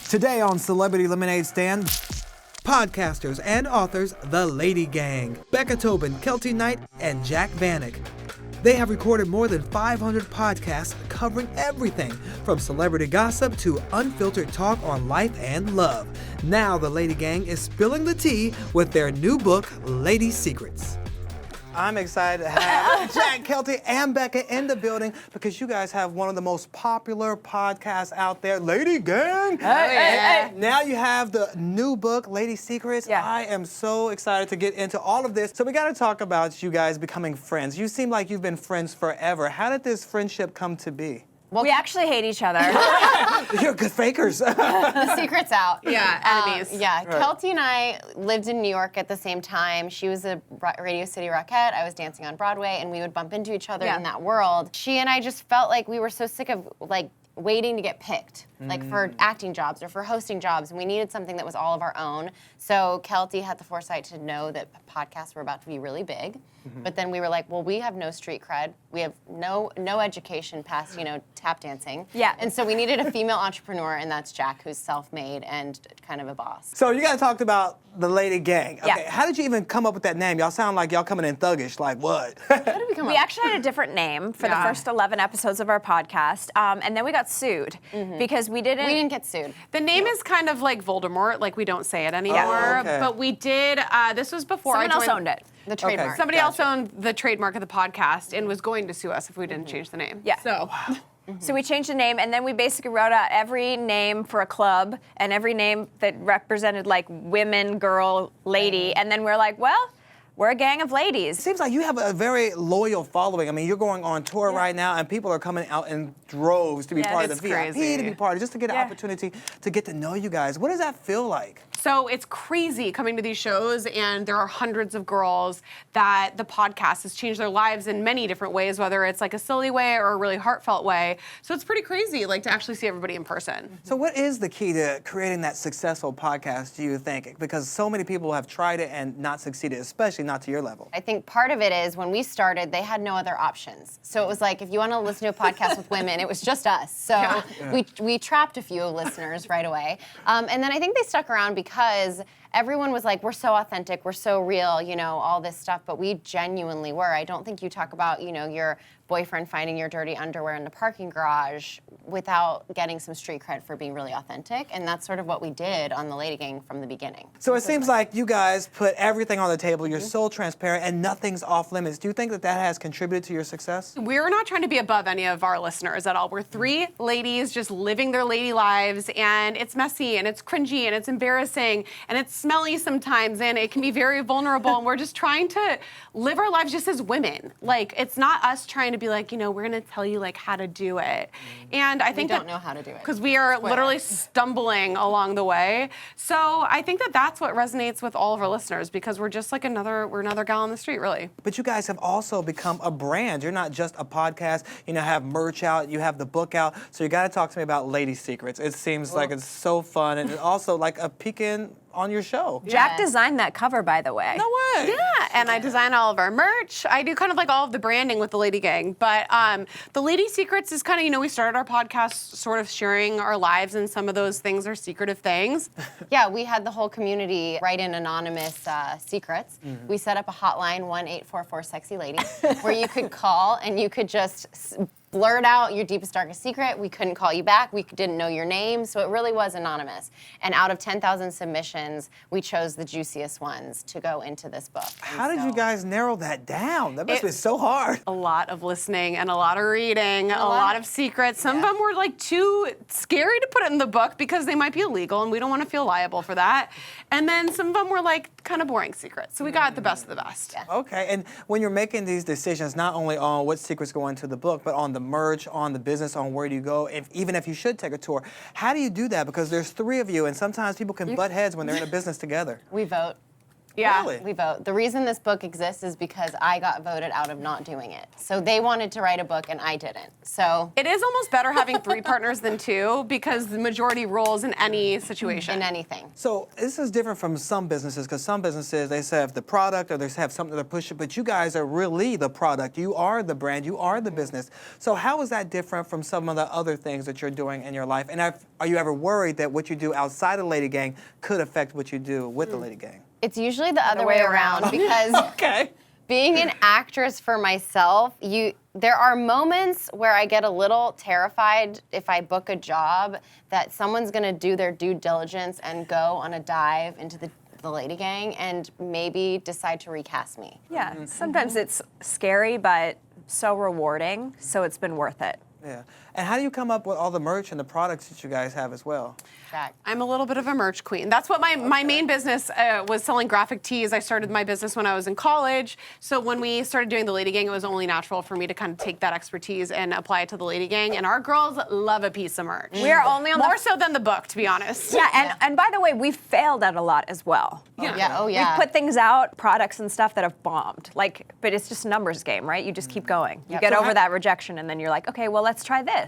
Today on Celebrity Lemonade Stand, podcasters and authors, the LadyGang, Becca Tobin, Kelty Knight, and Jack Vanek. They have recorded more than 500 podcasts covering everything from celebrity gossip to unfiltered talk on life and love. Now the LadyGang is spilling the tea with their new book, Lady Secrets. I'm excited to have Jack, Kelty, and Becca in the building because you guys have one of the most popular podcasts out there, LadyGang. Hey. Now you have the new book, Lady Secrets. Yeah. I am so excited to get into all of this. So we got to talk about you guys becoming friends. You seem like you've been friends forever. How did this friendship come to be? Well, we actually hate each other. You're good fakers. The secret's out. Yeah, enemies. Yeah, Right. Kelty and I lived in New York at the same time. She was a Radio City Rockette. I was dancing on Broadway, and we would bump into each other in that world. She and I just felt like we were so sick of waiting to get picked, for acting jobs or for hosting jobs, and we needed something that was all of our own. So Kelty had the foresight to know that podcasts were about to be really big. But then we were like, well, we have no street cred. We have no education past, tap dancing. Yeah. And so we needed a female entrepreneur, and that's Jack, who's self-made and kind of a boss. So you guys talked about the LadyGang. Okay, Yeah. how did you even come up with that name? Y'all sound like y'all coming in thuggish. Like what? We actually had a different name for the first 11 episodes of our podcast, and then we got sued because we didn't. We didn't get sued. The name is kind of like Voldemort, like we don't say it anymore. Oh, okay. But we did, this was before Someone I joined. else owned it. The trademark. Somebody Gotcha. else owned the trademark of the podcast and was going to sue us if we didn't change the name. Yeah. So, So we changed the name, and then we basically wrote out every name for a club and every name that represented like women, girl, lady, and then we're like, well, we're a gang of ladies. It seems like you have a very loyal following. I mean, you're going on tour right now, and people are coming out in droves to be Yeah, part of it's the VIP, crazy. to be part of, just to get an Yeah. opportunity to get to know you guys. What does that feel like? So it's crazy coming to these shows, and there are hundreds of girls that the podcast has changed their lives in many different ways, whether it's like a silly way or a really heartfelt way. So it's pretty crazy, to actually see everybody in person. So what is the key to creating that successful podcast, do you think? Because so many people have tried it and not succeeded, especially not to your level. I think part of it is when we started, they had no other options. So it was like, if you want to listen to a podcast with women, it was just us. So we trapped a few listeners right away. And then I think they stuck around because everyone was like, we're so authentic, we're so real, all this stuff, but we genuinely were. I don't think you talk about, your boyfriend finding your dirty underwear in the parking garage without getting some street cred for being really authentic, and that's sort of what we did on the LadyGang from the beginning. So it seems like you guys put everything on the table, you're so transparent, and nothing's off limits. Do you think that that has contributed to your success? We're not trying to be above any of our listeners at all. We're three ladies just living their lady lives, and it's messy, and it's cringy, and it's embarrassing, and it's smelly sometimes, and it can be very vulnerable, and we're just trying to live our lives just as women. It's not us trying to be like, we're gonna tell you how to do it. And I think We don't know how to do it. because we are literally stumbling along the way. So I think that that's what resonates with all of our listeners because we're just we're another gal on the street, really. But you guys have also become a brand. You're not just a podcast, have merch out, you have the book out. So you gotta talk to me about Lady Secrets. It seems like it's so fun and it's also like a peek in on your show. Jack designed that cover, by the way. No way. Yeah, and I design all of our merch. I do kind of all of the branding with the LadyGang. But the Lady Secrets is kind of, we started our podcast sort of sharing our lives, and some of those things are secretive things. Yeah, we had the whole community write in anonymous secrets. We set up a hotline, 1-844-SEXY-LADY, where you could call and you could just blurt out your deepest, darkest secret. We couldn't call you back. We didn't know your name. So it really was anonymous. And out of 10,000 submissions, we chose the juiciest ones to go into this book. How did you guys narrow that down? That must be so hard. A lot of listening and a lot of reading, a lot of secrets. Some of them were too scary to put it in the book because they might be illegal and we don't want to feel liable for that. And then some of them were kind of boring secrets. So we got the best of the best. Yeah. Okay, and when you're making these decisions, not only on what secrets go into the book, but on the merch, on the business, on where do you go, even if you should take a tour, how do you do that? Because there's three of you, and sometimes people can butt heads when th're in a business together. We vote. Yeah. Really? We vote. The reason this book exists is because I got voted out of not doing it. So they wanted to write a book and I didn't. So It is almost better having 3 partners than 2 because the majority rules in any situation. in anything. So this is different from some businesses, because some businesses, they have the product or they have something they're pushing, but you guys are really the product. You are the brand. You are the business. So how is that different from some of the other things that you're doing in your life? And are you ever worried that what you do outside of Lady Gang could affect what you do with the Lady Gang? It's usually the other way around because Okay. being an actress for myself, there are moments where I get a little terrified if I book a job that someone's gonna do their due diligence and go on a dive into the Lady Gang and maybe decide to recast me. Yeah, sometimes it's scary, but so rewarding, so it's been worth it. Yeah. And how do you come up with all the merch and the products that you guys have as well? Jack. I'm a little bit of a merch queen. That's what my main business was, selling graphic tees. I started my business when I was in college. So when we started doing the Lady Gang, it was only natural for me to kind of take that expertise and apply it to the Lady Gang. And our girls love a piece of merch. We are only on More so than the book, to be honest. Yeah, and by the way, we failed at a lot as well. Yeah, oh yeah. We put things out, products and stuff that have bombed. But it's just a numbers game, right? You just keep going. You get So over that rejection, and then you're like, okay, well, let's try this.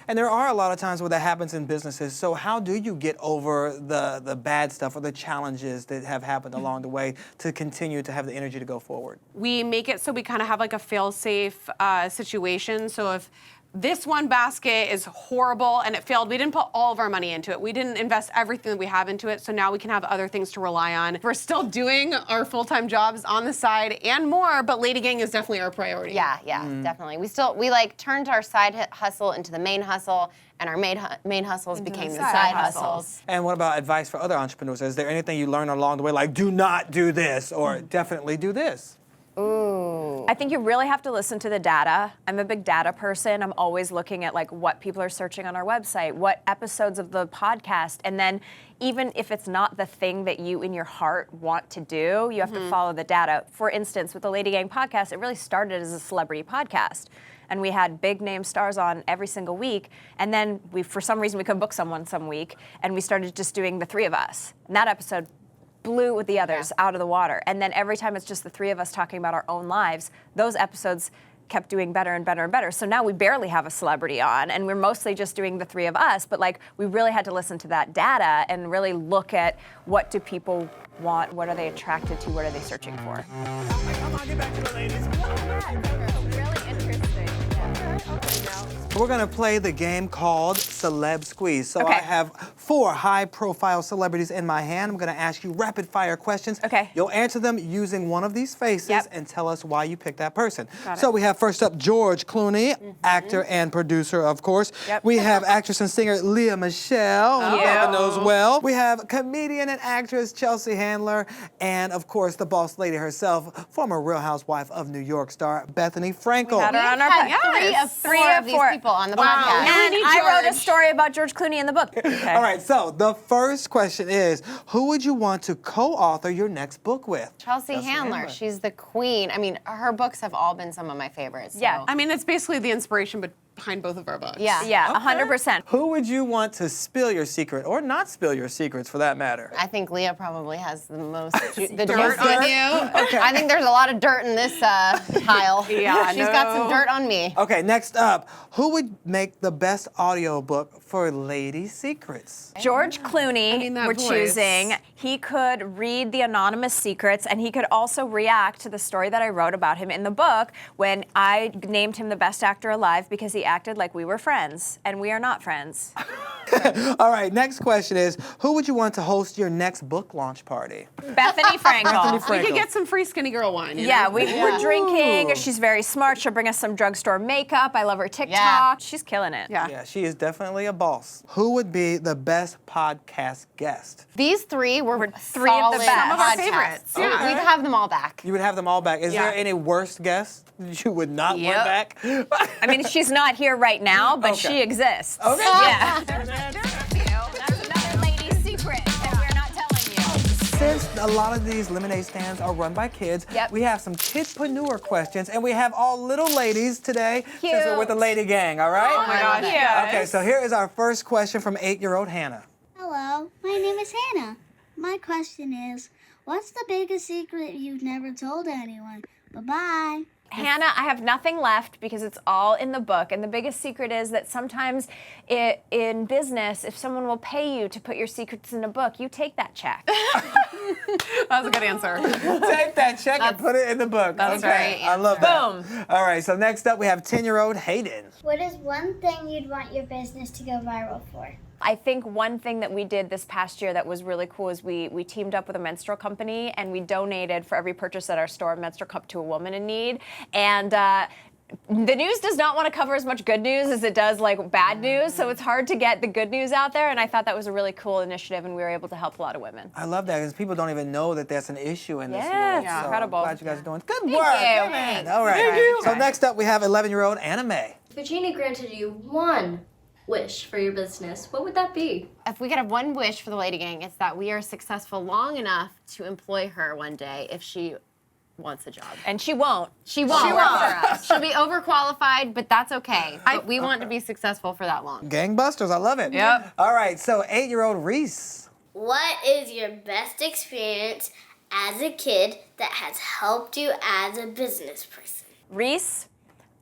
And there are a lot of times where that happens in businesses. So how do you get over the bad stuff or the challenges that have happened along the way to continue to have the energy to go forward? We make it so we kind of have like a fail-safe situation. So if this one basket is horrible and it failed, we didn't put all of our money into it. We didn't invest everything that we have into it, so now we can have other things to rely on. We're still doing our full-time jobs on the side and more, but Lady Gang is definitely our priority. Yeah, definitely. We like turned our side hustle into the main hustle, and our main hustles became the side hustles. And what about advice for other entrepreneurs? Is there anything you learned along the way, like do not do this or definitely do this? Ooh. I think you really have to listen to the data. I'm a big data person. I'm always looking at like what people are searching on our website, what episodes of the podcast, and then even if it's not the thing that you in your heart want to do, you have to follow the data. For instance, with the Lady Gang podcast, it really started as a celebrity podcast. And we had big name stars on every single week. And then for some reason, we couldn't book someone some week. And we started just doing the 3 of us. And that episode blew with the others out of the water. And then every time it's just the 3 of us talking about our own lives, those episodes kept doing better and better and better. So now we barely have a celebrity on, and we're mostly just doing the 3 of us, but like we really had to listen to that data and really look at what do people want, what are they attracted to, what are they searching for. Come on, get back to the ladies. Really interesting. We're gonna play the game called Celeb Squeeze. So Okay. I have 4 high-profile celebrities in my hand. I'm gonna ask you rapid-fire questions. Okay. You'll answer them using one of these faces Yep. and tell us why you picked that person. Got it. So we have first up George Clooney, actor and producer, of course. Yep. We have actress and singer Leah Michelle, who Yeah. Bubba knows well. We have comedian and actress Chelsea Handler, and of course the boss lady herself, former Real Housewife of New York star Bethany Frankel. had her on our Had podcast. 3 of these people on the podcast. And need I wrote a George. story about George Clooney in the book. Okay. All right, so the first question is, who would you want to co-author your next book with? Chelsea Handler, she's the queen. I mean, her books have all been some of my favorites. So. Yeah. I mean, it's basically the inspiration behind both of our books. Yeah. Yeah, 100%. Who would you want to spill your secret, or not spill your secrets for that matter? I think Leah probably has the most the Dirt on you. Okay. I think there's a lot of dirt in this pile. Yeah, She's got some no. dirt on me. Okay, next up, who would make the best audiobook for Lady Secrets? George Clooney, mean, that we're voice. choosing. He could read the anonymous secrets, and he could also react to the story that I wrote about him in the book when I named him the best actor alive because he acted like we were friends, and we are not friends. All right, next question is, who would you want to host your next book launch party? Bethany Frankel. Bethany We Frankel. could get some free skinny girl wine. You Yeah, know? we're drinking. She's very smart. She'll bring us some drugstore makeup. I love her TikTok. Yeah. She's killing it. Yeah. Yeah, she is definitely a boss. Who would be the best podcast guest? These 3 were 3 of the solid best. Some of our podcasts. favorites, yeah. We'd have them all back. You would have them all back. Is Yeah. there any worst guest that you would not Yep. want back? I mean, she's not here right now, but Okay. she exists. Okay. Yeah. That's another lady's secret that we're not telling you. Since a lot of these lemonade stands are run by kids, Yep. we have some kidpreneur questions, and we have all little ladies today since we're with the Cute. Lady Gang, all right? Oh my gosh, yes. Okay, so here is our first question from 8-year-old Hannah. Hello, my name is Hannah. My question is, What's the biggest secret you've never told anyone? Bye-bye. Hannah, I have nothing left because it's all in the book. And the biggest secret is that sometimes in business, if someone will pay you to put your secrets in a book, you take that check. That was a good answer. Take that check and put it in the book. That's okay. right. I love that. Boom. All right, so next up we have 10-year-old Hayden. What is one thing you'd want your business to go viral for? I think one thing that we did this past year that was really cool is we teamed up with a menstrual company and we donated for every purchase at our store a menstrual cup to a woman in need. And the news does not want to cover as much good news as it does like bad news, so it's hard to get the good news out there. And I thought that was a really cool initiative, and we were able to help a lot of women. I love that because people don't even know that that's an issue in this Yeah, world. it's So incredible. I'm glad you guys are doing good work. you. Amen. All right. So next up we have 11-year-old Anime. If a genie granted you one wish for your business, what would that be? If we could have one wish for the Lady Gang, it's that we are successful long enough to employ her one day if she wants a job. And she won't. She won't work for us. She'll be overqualified, but that's okay. But we want to be successful for that long. Gangbusters, I love it. Yep. All right, so 8-year-old Reese. What is your best experience as a kid that has helped you as a business person? Reese,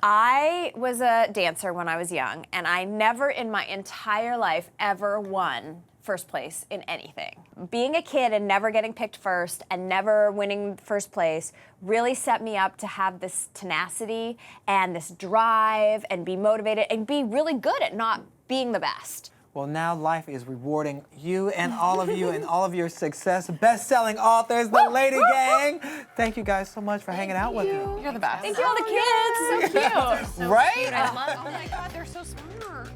I was a dancer when I was young, and I never in my entire life ever won first place in anything. Being a kid and never getting picked first and never winning first place really set me up to have this tenacity and this drive and be motivated and be really good at not being the best. Well, now life is rewarding you and all of you and all of your success. Best-selling authors, the Lady Gang. Thank you guys so much for hanging out with me. You're the best. Thank you, all the kids. So cute. Right? I love Oh my God, they're so smart.